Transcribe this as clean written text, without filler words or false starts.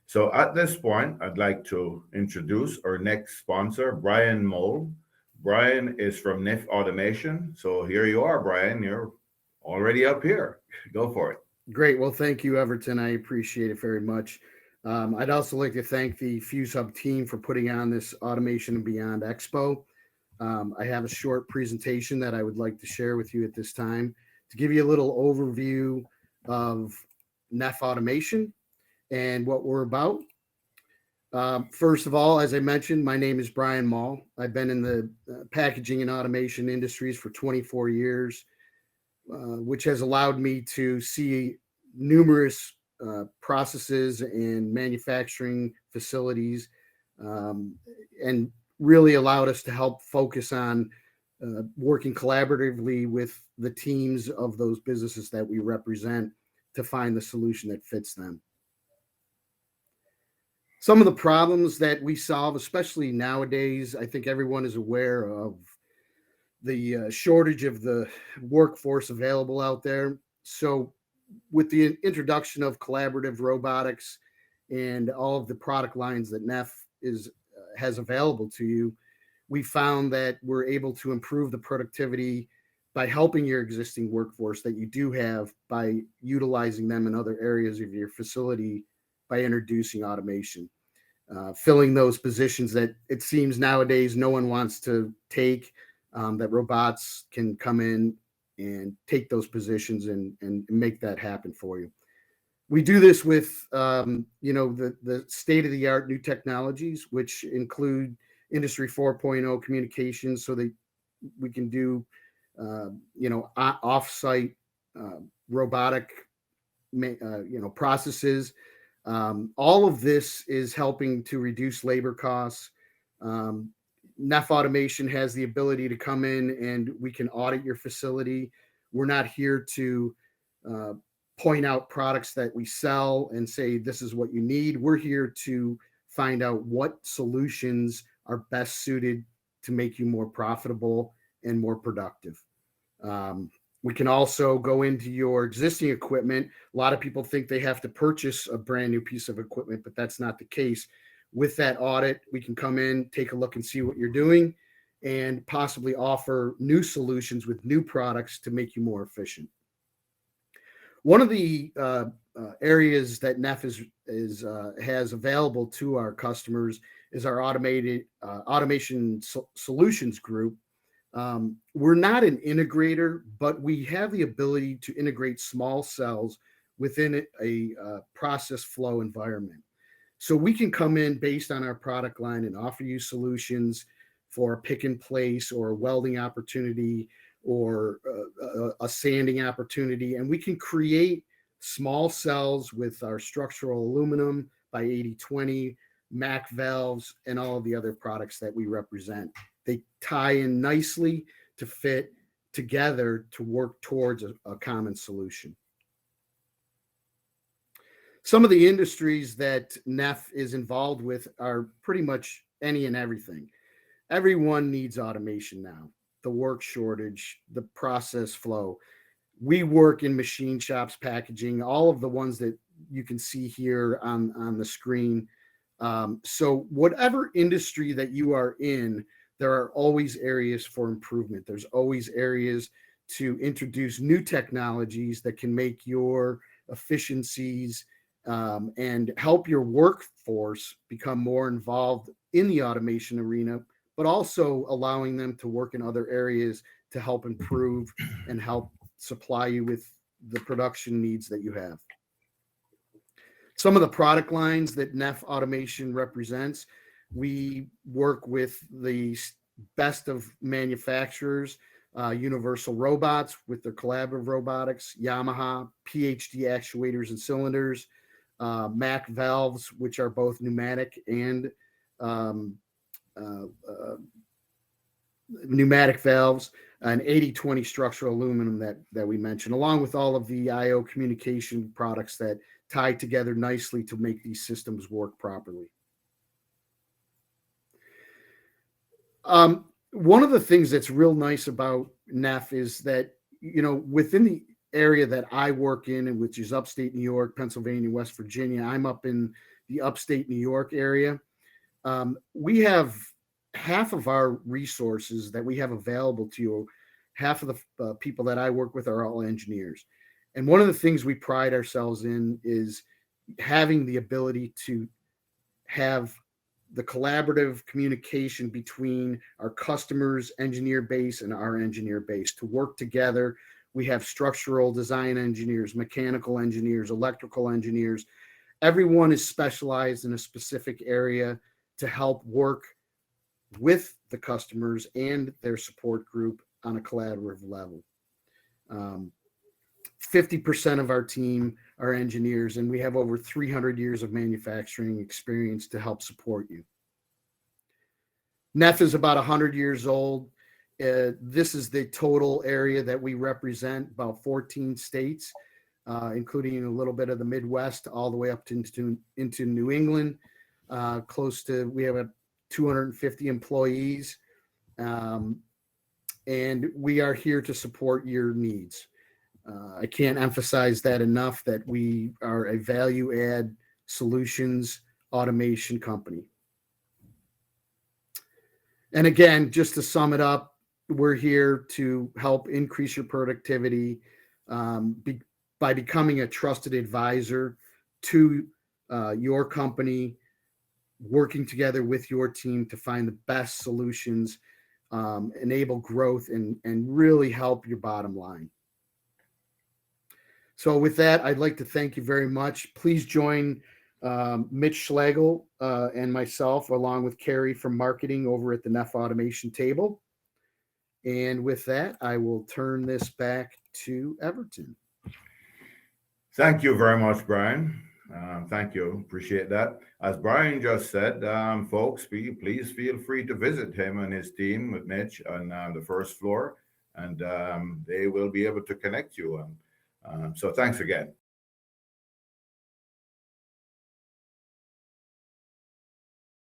So at this point, I'd like to introduce our next sponsor, Brian Moll. Brian is from NEFF Automation. So here you are, Brian. You're already up here. Go for it. Great. Well, thank you, Everton. I appreciate it very much. I'd also like to thank the Fuse Hub team for putting on this Automation and Beyond Expo. I have a short presentation that I would like to share with you at this time to give you a little overview of NEFF Automation and what we're about. First of all, as I mentioned, my name is Brian Moll. I've been in the packaging and automation industries for 24 years, which has allowed me to see numerous processes and manufacturing facilities, and really allowed us to help focus on working collaboratively with the teams of those businesses that we represent to find the solution that fits them. Some of the problems that we solve, especially nowadays, I think everyone is aware of the shortage of the workforce available out there. So with the introduction of collaborative robotics and all of the product lines that NEFF has available to you, we found that we're able to improve the productivity by helping your existing workforce that you do have by utilizing them in other areas of your facility by introducing automation, filling those positions that it seems nowadays no one wants to take, that robots can come in and take those positions and make that happen for you. We do this with, the state-of-the-art new technologies, which include Industry 4.0 communications so that we can do, off-site robotic, processes. All of this is helping to reduce labor costs. NEFF Automation has the ability to come in and we can audit your facility. We're not here to point out products that we sell and say, this is what you need. We're here to find out what solutions are best suited to make you more profitable and more productive. We can also go into your existing equipment. A lot of people think they have to purchase a brand new piece of equipment, but that's not the case. With that audit, we can come in, take a look and see what you're doing, and possibly offer new solutions with new products to make you more efficient. One of the areas that NEFF has available to our customers is our automation solutions group. We're not an integrator, but we have the ability to integrate small cells within a process flow environment. So we can come in based on our product line and offer you solutions for a pick and place or a welding opportunity or a sanding opportunity. And we can create small cells with our structural aluminum by 80/20, MAC valves, and all of the other products that we represent. They tie in nicely to fit together to work towards a common solution. Some of the industries that NEFF is involved with are pretty much any and everything. Everyone needs automation now. The work shortage, the process flow. We work in machine shops, packaging, all of the ones that you can see here on the screen. So whatever industry that you are in, there are always areas for improvement. There's always areas to introduce new technologies that can make your efficiencies and help your workforce become more involved in the automation arena, but also allowing them to work in other areas to help improve and help supply you with the production needs that you have. Some of the product lines that NEFF Automation represents, we work with the best of manufacturers, Universal Robots with their collaborative robotics, Yamaha, PhD actuators and cylinders, MAC valves, which are both pneumatic and pneumatic valves, and 80/20 structural aluminum that we mentioned, along with all of the IO communication products that tie together nicely to make these systems work properly. One of the things that's real nice about NEFF is that, within the area that I work in, and which is upstate New York, Pennsylvania, West Virginia, I'm up in the upstate New York area. We have half of our resources that we have available to you. Half of the people that I work with are all engineers. And one of the things we pride ourselves in is having the ability to have the collaborative communication between our customers' engineer base and our engineer base to work together. We have structural design engineers, mechanical engineers, electrical engineers. Everyone is specialized in a specific area to help work with the customers and their support group on a collaborative level. 50% of our team are engineers, and we have over 300 years of manufacturing experience to help support you. NEFF is about 100 years old. This is the total area that we represent, about 14 states, including a little bit of the Midwest, all the way up into New England. We have 250 employees, and we are here to support your needs. I can't emphasize that enough, that we are a value add solutions automation company. And again, just to sum it up, we're here to help increase your productivity by becoming a trusted advisor to your company, working together with your team to find the best solutions, enable growth, and really help your bottom line. So with that, I'd like to thank you very much. Please join Mitch Schlegel and myself, along with Carrie from marketing, over at the NEFF Automation table. And with that, I will turn this back to Everton. Thank you very much, Brian. Thank you. Appreciate that. As Brian just said, folks, please feel free to visit him and his team with Mitch on the first floor, and they will be able to connect you. So thanks again.